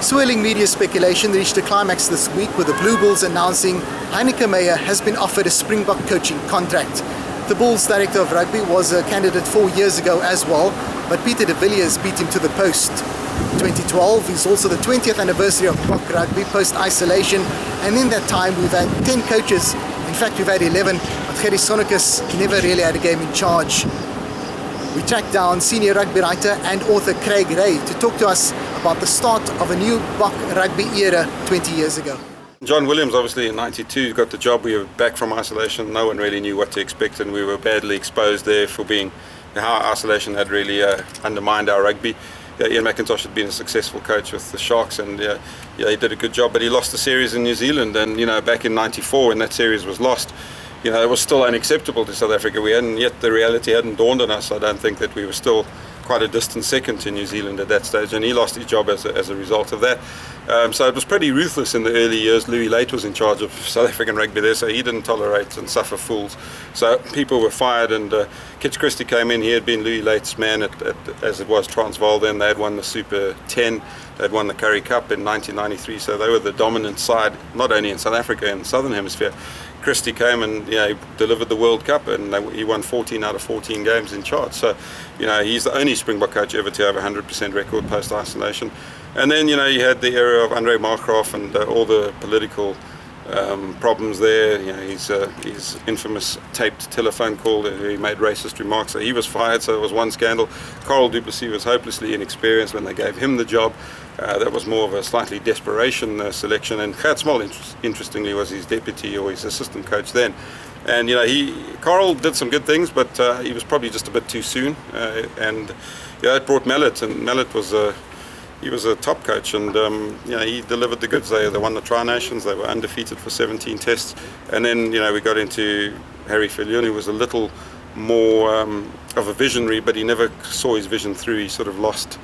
Swirling media speculation reached a climax this week with the Blue Bulls announcing Heineke Meyer has been offered a Springbok coaching contract. The Bulls director of rugby was a candidate 4 years ago as well, but Peter de Villiers beat him to the post. 2012 is also the 20th anniversary of Bok rugby post-isolation, and in that time we've had 10 coaches. In fact, we've had 11, but Gerrie Sonnekus never really had a game in charge. We tracked down senior rugby writer and author Craig Ray to talk to us about the start of a new Bok rugby era 20 years ago. John Williams, obviously in '92, got the job. We were back from isolation. No one really knew what to expect, and we were badly exposed there for being how isolation had really undermined our rugby. Ian McIntosh had been a successful coach with the Sharks, and he did a good job, but he lost the series in New Zealand. And back in '94, when that series was lost, it was still unacceptable to South Africa. The reality hadn't dawned on us. I don't think that we were still quite a distant second to New Zealand at that stage, and he lost his job as a result of that. So it was pretty ruthless in the early years. Louis Late was in charge of South African rugby there, so he didn't tolerate and suffer fools. So people were fired, and Kitch Christie came in. He had been Louis Late's man as it was Transvaal then. They had won the Super 10, they'd won the Currie Cup in 1993, so they were the dominant side, not only in South Africa and the Southern Hemisphere. Christie came and he delivered the World Cup, and he won 14 out of 14 games in charge. So he's the only Springbok coach ever to have a 100% record post-isolation. And then you had the era of Andre Markgraaff and all the political problems there. His infamous taped telephone call where he made racist remarks, so he was fired. So it was one scandal. Carl du Plessis was hopelessly inexperienced when they gave him the job. That was more of a slightly desperation selection, and Gert Small, interestingly, was his deputy or his assistant coach then. And Carl did some good things, but he was probably just a bit too soon. It brought Mallet, and Mallet was he was a top coach, and he delivered the goods. They won the Tri-Nations. They were undefeated for 17 tests, and then we got into Harry Viljoen, who was a little more of a visionary, but he never saw his vision through. He sort of lost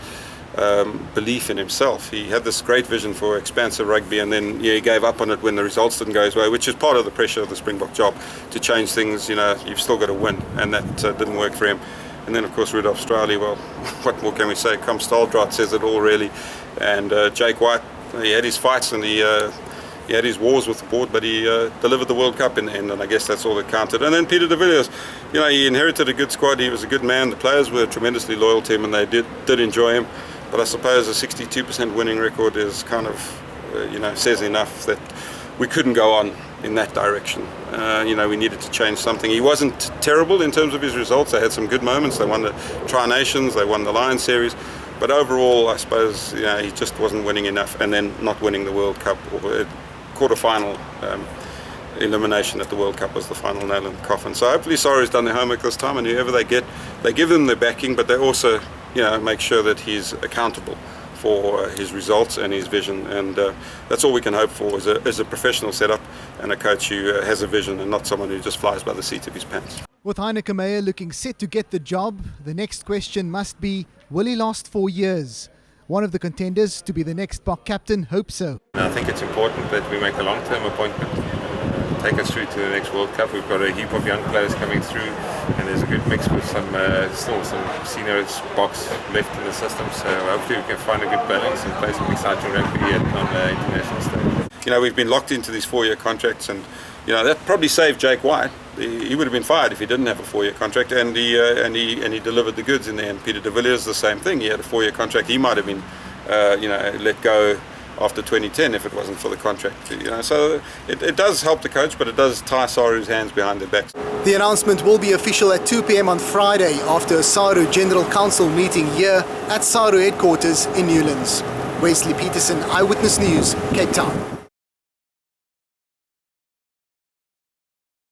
belief in himself. He had this great vision for expansive rugby, and then he gave up on it when the results didn't go his way, which is part of the pressure of the Springbok job, to change things. You've still got to win, and that didn't work for him. And then of course Rudolf Strauly, well, what more can we say? Come Staaldraad says it all really. And Jake White, he had his fights and he had his wars with the board, but he delivered the World Cup in the end, and I guess that's all that counted. And then Peter de Villiers, he inherited a good squad. He was a good man. The players were tremendously loyal to him, and they did enjoy him. But I suppose a 62% winning record is kind of, says enough that we couldn't go on in that direction. We needed to change something. He wasn't terrible in terms of his results. They had some good moments. They won the Tri-Nations, they won the Lions series. But overall, I suppose, he just wasn't winning enough, and then not winning the World Cup, or quarter-final elimination at the World Cup was the final nail in the coffin. So hopefully Saru's done their homework this time, and whoever they get, they give them their backing, but they also make sure that he's accountable for his results and his vision, and that's all we can hope for is a professional setup and a coach who has a vision and not someone who just flies by the seat of his pants. With Heineke Meyer looking set to get the job, the next question must be, will he last 4 years? One of the contenders to be the next Bok captain hopes so. I think it's important that we make a long-term appointment, take us through to the next World Cup. We've got a heap of young players coming through, and there's a good mix with still some senior Boks left in the system, so hopefully we can find a good balance and play some exciting rugby on the international stage. We've been locked into these 4-year contracts, and that probably saved Jake White. He would have been fired if he didn't have a 4-year contract, and he delivered the goods in the end. Peter de Villiers, the same thing. He had a 4-year contract. He might have been let go after 2010 if it wasn't for the contract. So it does help the coach, but it does tie Saru's hands behind their backs. The announcement will be official at 2 p.m. on Friday after a Saru General Council meeting here at Saru headquarters in Newlands. Wesley Petersen, Eyewitness News, Cape Town.